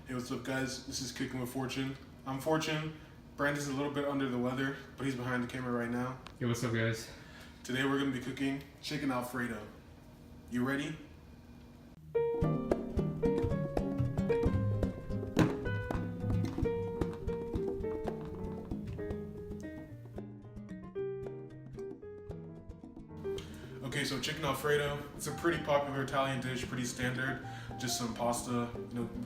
Hey, what's up, guys? This is Cooking with Fortune. I'm Fortune. Brandon's a little bit under the weather, but he's behind the camera right now. Hey, what's up, guys? Today we're going to be cooking chicken Alfredo. You ready? Okay, so chicken Alfredo, it's a pretty popular Italian dish, pretty standard. Just some pasta,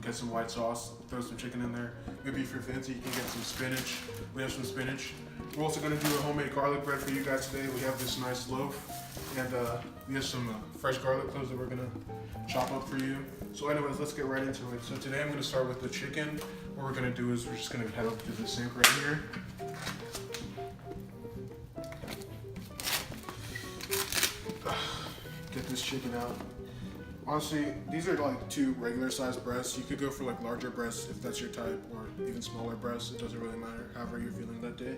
get some white sauce, throw some chicken in there. Maybe if you're fancy, you can get some spinach. We have some spinach. We're also gonna do a homemade garlic bread for you guys today. We have this nice loaf, and we have some fresh garlic cloves that we're gonna chop up for you. So anyways, let's get right into it. So today I'm gonna start with the chicken. What we're gonna do is we're just gonna head up to the sink right here. Get this chicken out. Honestly, these are like 2 regular sized breasts. You could go for like larger breasts if that's your type, or even smaller breasts. It doesn't really matter, however you're feeling that day.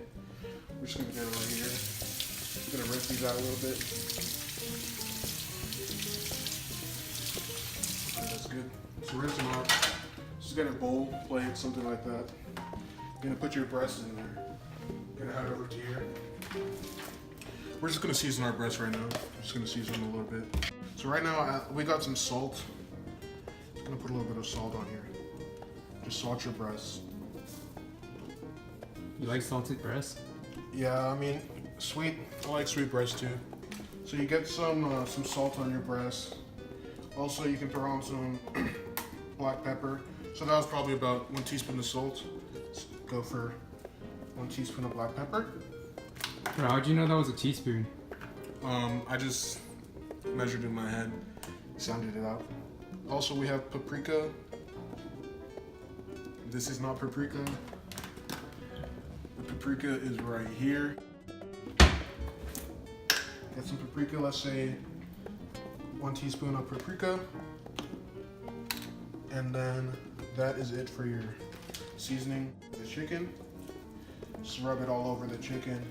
We're just gonna get it right here. I'm gonna rinse these out a little bit. Okay, that's good. So rinse them out. Just get a bowl, plate, something like that. You're gonna put your breasts in there. You're gonna head over to here. We're just gonna season our breasts right now. I'm just gonna season them a little bit. So right now we got some salt. Just gonna put a little bit of salt on here. Just salt your breasts. You like salted breast? Yeah, I mean, sweet. I like sweet breasts too. So you get some salt on your breasts. Also, you can throw on some black pepper. So that was probably about 1 teaspoon of salt. Let's go for 1 teaspoon of black pepper. Bro, how'd you know that was a teaspoon? I just measured in my head, sounded it out. Also, we have paprika. This is not paprika. The paprika is right here. Get some paprika, let's say 1 teaspoon of paprika. And then that is it for your seasoning. The chicken, just rub it all over the chicken.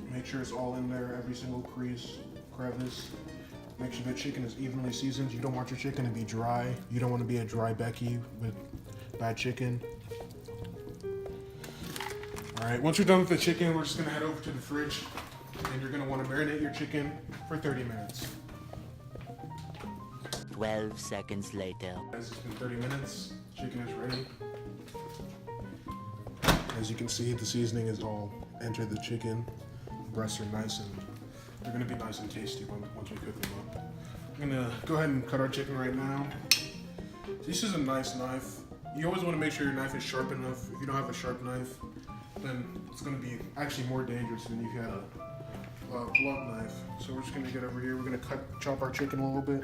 Make sure it's all in there, every single crevice. Make sure the chicken is evenly seasoned. You don't want your chicken to be dry. You don't want to be a dry Becky with bad chicken. All right, once you're done with the chicken, we're just gonna head over to the fridge, and you're gonna want to marinate your chicken for 30 minutes. 12 seconds later. Guys, it's been 30 minutes. Chicken is ready. As you can see, the seasoning is all entered the chicken. Breasts are nice, and they're gonna be nice and tasty once we cook them up. I'm gonna go ahead and cut our chicken right now. This is a nice knife. You always want to make sure your knife is sharp enough. If you don't have a sharp knife, then it's gonna be actually more dangerous than if you had a blunt knife. So we're just gonna get over here. We're gonna chop our chicken a little bit.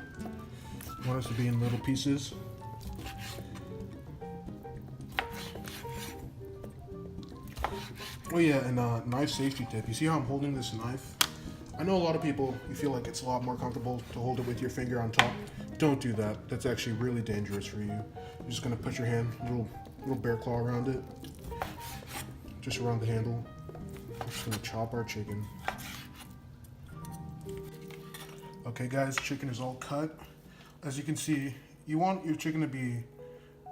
I want us to be in little pieces. Oh yeah, and knife safety tip. You see how I'm holding this knife? I know a lot of people, you feel like it's a lot more comfortable to hold it with your finger on top. Don't do that. That's actually really dangerous for you. You're just gonna put your hand, little bear claw around it. Just around the handle. We're just gonna chop our chicken. Okay guys, chicken is all cut. As you can see, you want your chicken to be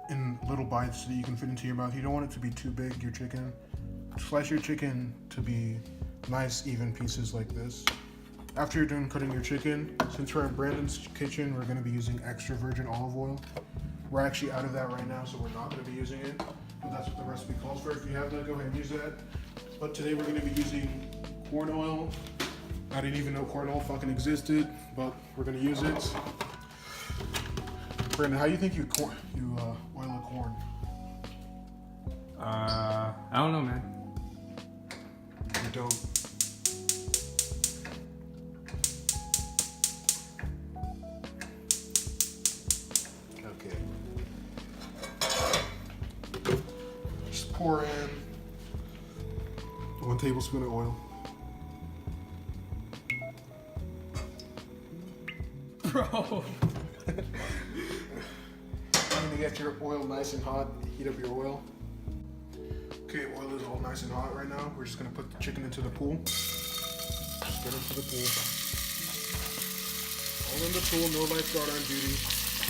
in little bites so that you can fit into your mouth. You don't want it to be too big, your chicken. Slice your chicken to be nice, even pieces like this. After you're done cutting your chicken, since we're in Brandon's kitchen, we're gonna be using extra virgin olive oil. We're actually out of that right now, so we're not gonna be using it, but that's what the recipe calls for. If you have that, go ahead and use that. But today we're gonna be using corn oil. I didn't even know corn oil fucking existed, but we're gonna use it. Brandon, how do you think you oil a corn? I don't know, man. You don't. Okay. Just pour in 1 tablespoon of oil. Bro. To get your oil nice and hot, heat up your oil. Okay, oil is all nice and hot right now. We're just gonna put the chicken into the pool. Just get into the pool. All in the pool, no lifeguard on duty.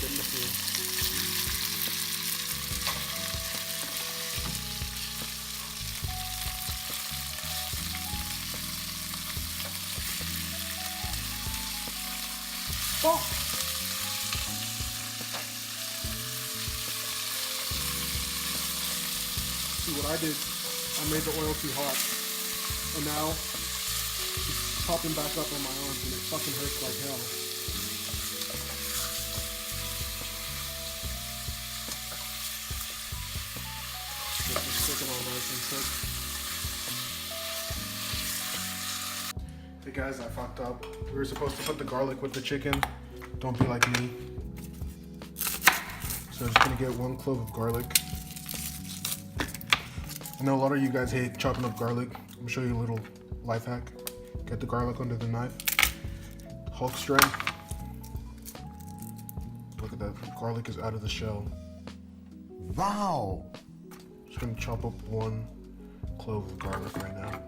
getting the feel. Oh. See what I did? I made the oil too hot. And now it's popping back up on my arms and it fucking hurts like hell. Get this chicken all nice and cooked. Hey guys, I fucked up. We were supposed to put the garlic with the chicken. Don't be like me. So I'm just gonna get 1 clove of garlic. I know a lot of you guys hate chopping up garlic. I'm gonna show you a little life hack. Get the garlic under the knife. Hulk strike. Look at that. Garlic is out of the shell. Wow. Just gonna chop up 1 clove of garlic right now.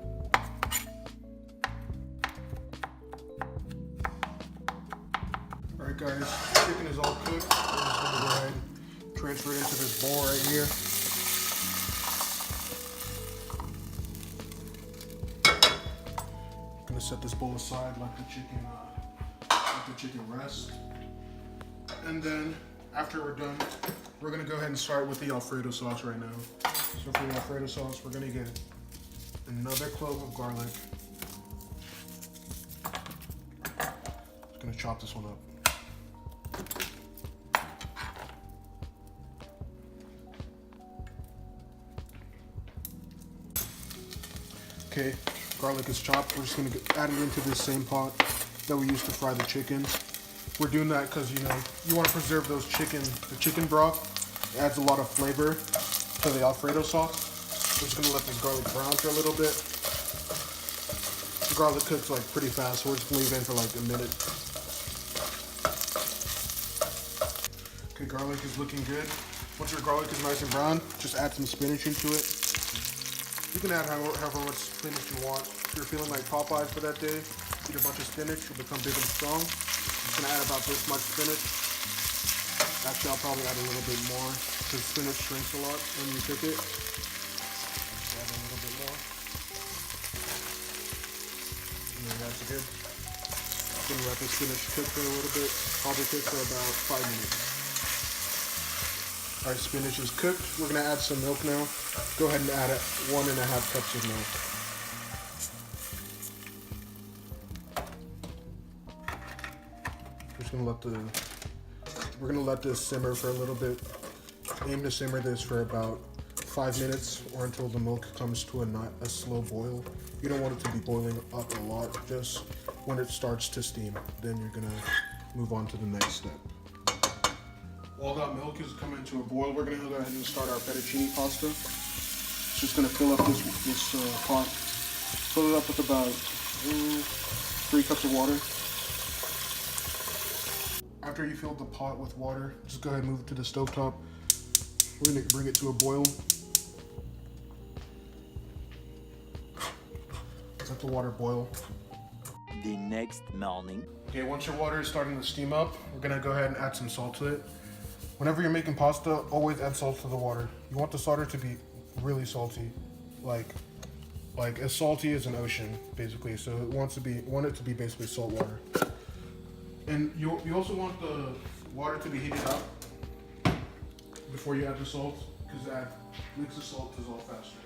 Alright guys, chicken is all cooked. I'm just gonna go ahead and transfer it into this bowl right here. Gonna set this bowl aside, let the chicken rest. And then after we're done, we're gonna go ahead and start with the Alfredo sauce right now. So for the Alfredo sauce, we're gonna get another clove of garlic. Just gonna chop this one up. Okay, garlic is chopped. We're just gonna add it into this same pot that we used to fry the chicken. We're doing that because you want to preserve the chicken broth. It adds a lot of flavor to the Alfredo sauce. We're just gonna let this garlic brown for a little bit. The garlic cooks like pretty fast, so we're just gonna leave it in for like a minute. Okay, garlic is looking good. Once your garlic is nice and brown, just add some spinach into it. You can add however much spinach you want. If you're feeling like Popeyes for that day, eat a bunch of spinach, you'll become big and strong. I'm just gonna add about this much spinach. Actually, I'll probably add a little bit more because spinach shrinks a lot when you cook it. So add a little bit more. And then that's good. Just gonna let the spinach cook for a little bit. Probably cook for about 5 minutes. Our spinach is cooked. We're gonna add some milk now. Go ahead and add 1.5 cups of milk. We're gonna let this simmer for a little bit. Aim to simmer this for about 5 minutes or until the milk comes to a slow boil. You don't want it to be boiling up a lot. Just when it starts to steam, then you're gonna move on to the next step. While that milk is coming to a boil, we're gonna go ahead and start our fettuccine pasta. Just gonna fill up this pot. Fill it up with about 3 cups of water. After you fill the pot with water, just go ahead and move it to the stovetop. We're gonna bring it to a boil. Let the water boil. The next morning. Okay, once your water is starting to steam up, we're gonna go ahead and add some salt to it. Whenever you're making pasta, always add salt to the water. You want the starter to be really salty, like as salty as an ocean, basically. So it want it to be basically salt water. And you also want the water to be heated up before you add the salt, because that makes the salt dissolve faster.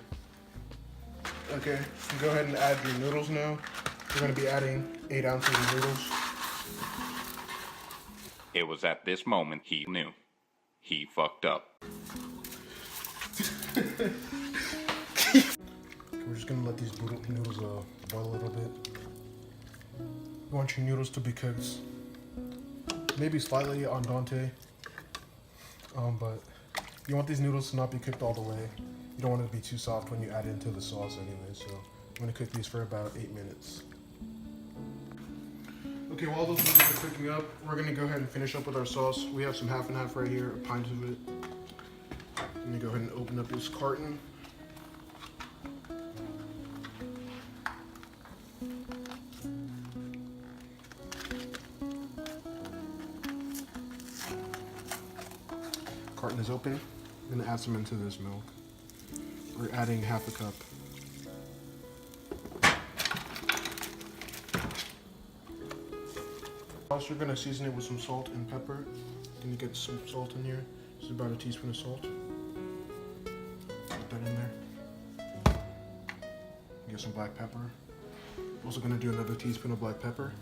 Okay, so go ahead and add your noodles now. We're going to be adding 8 ounces of noodles. It was at this moment he knew. He fucked up. We're just going to let these noodles boil a little bit. You want your noodles to be cooked maybe slightly al dente, but you want these noodles to not be cooked all the way. You don't want it to be too soft when you add it into the sauce anyway, so I'm going to cook these for about 8 minutes. Okay, while those noodles are cooking up, we're going to go ahead and finish up with our sauce. We have some half and half right here, a pint of it. I'm going to go ahead and open up this carton. carton is open. I'm gonna add some into this milk. We're adding half a cup. Also, you're gonna season it with some salt and pepper. Can you get some salt in here? This is about a teaspoon of salt. Put that in there. Get some black pepper. Also gonna do another teaspoon of black pepper.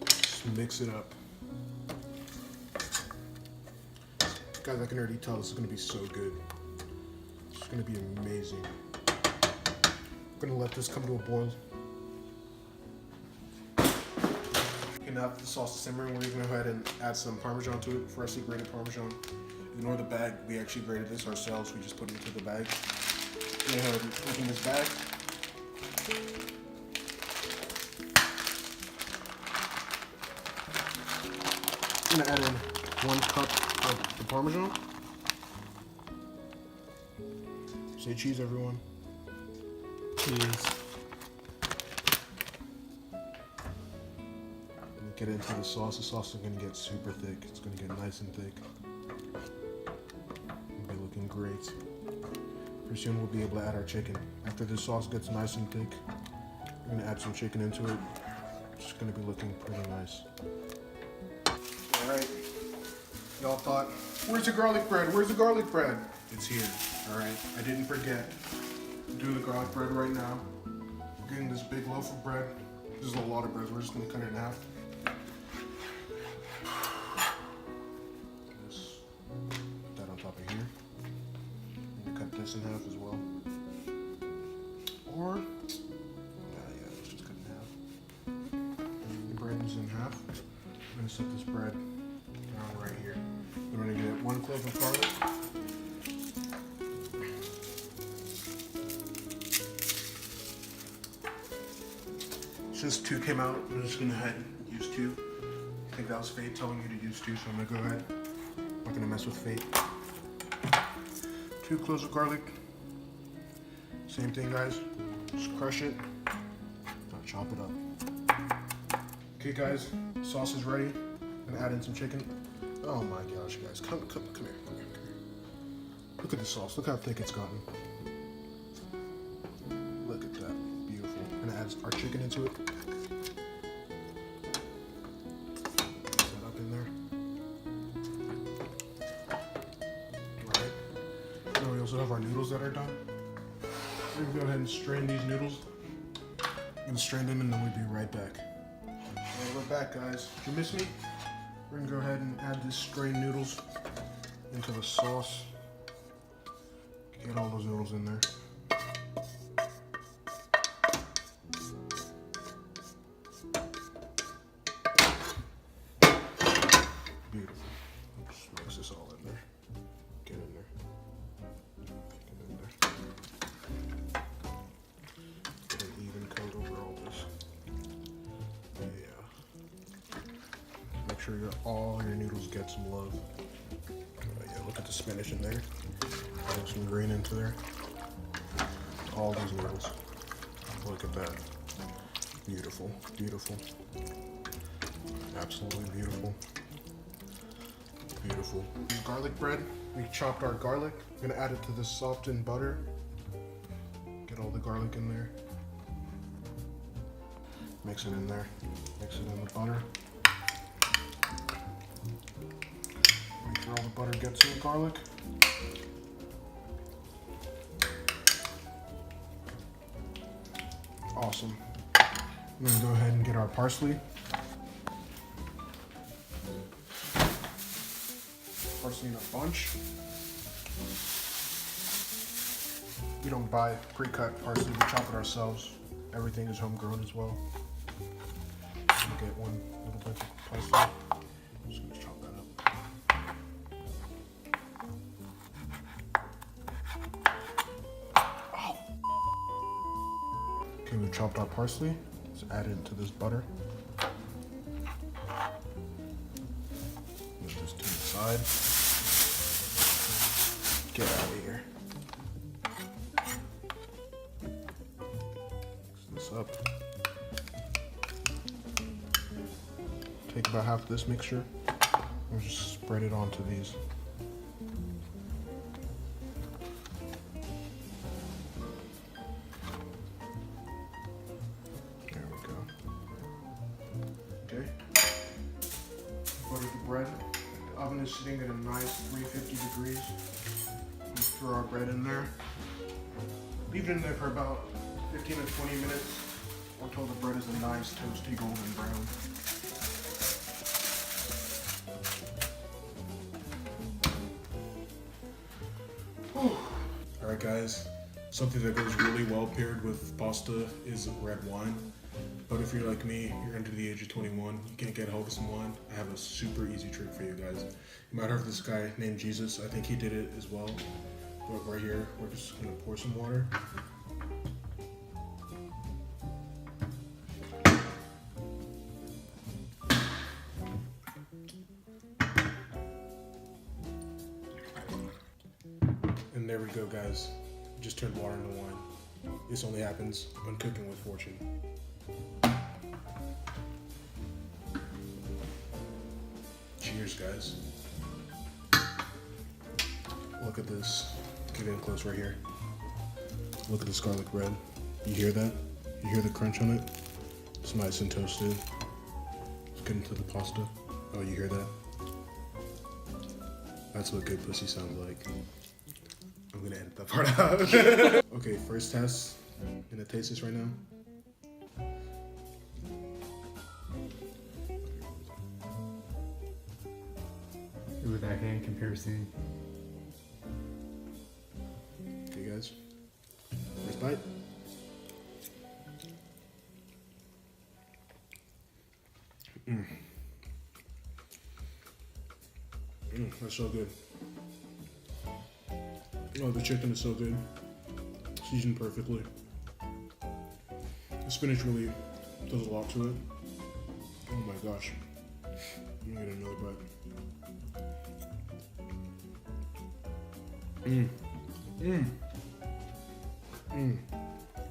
Just mix it up. Guys, I can already tell this is gonna be so good. It's gonna be amazing. I'm gonna let this come to a boil. You can have the sauce simmering. We're gonna go ahead and add some Parmesan to it, freshly grated Parmesan. Ignore the bag. We actually grated this ourselves. We just put it into the bag. Go ahead and open this bag. I'm gonna add in 1 cup of the Parmesan. Say cheese, everyone. Cheese. Get into the sauce. The sauce is gonna get super thick. It's gonna get nice and thick. It'll be looking great. Pretty soon we'll be able to add our chicken. After the sauce gets nice and thick, we're gonna add some chicken into it. It's gonna be looking pretty nice. All right. Y'all thought, where's the garlic bread? Where's the garlic bread? It's here. All right. I didn't forget. I'm doing the garlic bread right now. We're getting this big loaf of bread. This is a lot of bread. We're just gonna cut it in half. Put that on top of here. I'm gonna cut this in half as well. Or, yeah, let's just cut it in half. The bread is in half. I'm gonna set this bread down right here. Then we're gonna get 1 clove of garlic. Since 2 came out, I'm just gonna go ahead and use 2. I think that was fate telling me to use 2, so I'm gonna go ahead. I'm not gonna mess with fate. 2 cloves of garlic. Same thing, guys. Just crush it. Now chop it up. Okay, guys. Sauce is ready. I'm gonna add in some chicken. Oh my gosh, guys. Come here. Come here. Look at the sauce. Look how thick it's gotten. Look at that. Beautiful. I'm gonna add our chicken into it. We also have our noodles that are done. We're gonna go ahead and strain these noodles. I'm gonna strain them and then we'll be right back. Alright, we're back, guys. Did you miss me? We're gonna go ahead and add these strained noodles into the sauce. Get all those noodles in there. Beautiful. Just mix this all in there. Get in there. Get an even coat over all this. Yeah. Make sure all your noodles get some love. Yeah, look at the spinach in there. Add some green into there. All these noodles. Look at that. Beautiful, beautiful. Absolutely beautiful. Beautiful. Garlic bread. We chopped our garlic. We're gonna add it to this softened butter. Get all the garlic in there. Mix it in there. Mix it in the butter. Make sure all the butter gets in the garlic. Awesome. I'm gonna go ahead and get our parsley. Parsley in a bunch. We don't buy pre-cut parsley, we chop it ourselves. Everything is homegrown as well. Get 1 little bunch of parsley. I'm just gonna chop that up. Oh. Okay, we've chopped our parsley. Let's add it into this butter. Move this to the side. Get out of here. Mix this up. take about half this mixture and just spread it onto these. There we go. Okay. Butter the bread. The oven is sitting at a nice 350 degrees. We throw our bread in there. Leave it in there for about 15 to 20 minutes until the bread is a nice toasty golden brown. Alright guys, something that goes really well paired with pasta is red wine. But if you're like me, you're under the age of 21, you can't get a hold of some wine, I have a super easy trick for you guys. You might have heard of this guy named Jesus, I think he did it as well. But right here, we're just gonna pour some water. And there we go guys, just turned water into wine. This only happens on Cooking with Fortune. Cheers guys. Look at this, get in close right here. Look at this garlic bread. You hear that? You hear the crunch on it? It's nice and toasted. Let's get into the pasta. Oh, you hear that? That's what good pussy sounds like. I'm gonna edit that part out. Okay, first test. I'm gonna taste this right now. Ooh, that hand comparison. Okay guys, first bite. That's so good. Oh, the chicken is so good. Seasoned perfectly. The spinach really does a lot to it. Oh my gosh. I'm gonna get another bite.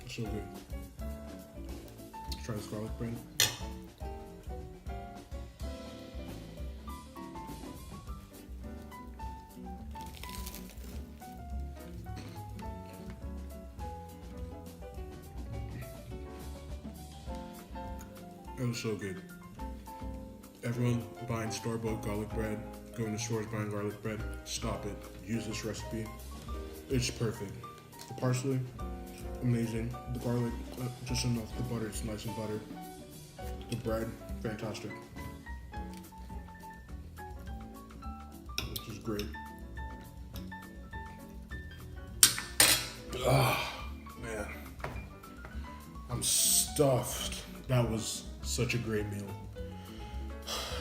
It's so good. Let's try this garlic bread. It was so good. Everyone buying store-bought garlic bread, going to stores buying garlic bread, stop it. Use this recipe. It's perfect. The parsley, amazing. The garlic, just enough. The butter, it's nice and buttered. The bread, fantastic. This is great. Ah, man. I'm stuffed. That was such a great meal.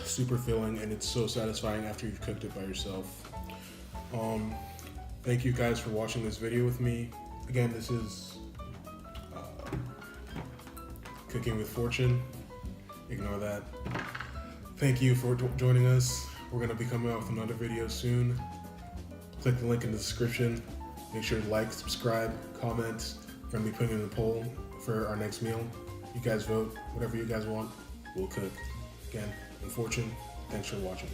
Super filling, and it's so satisfying after you've cooked it by yourself. Thank you guys for watching this video with me. Again, this is Cooking with Fortune. Ignore that. Thank you for joining us. We're gonna be coming out with another video soon. Click the link in the description. Make sure to like, subscribe, comment. We're gonna be putting in a poll for our next meal. You guys vote, whatever you guys want, we'll cook. Again, with Fortune, thanks for watching.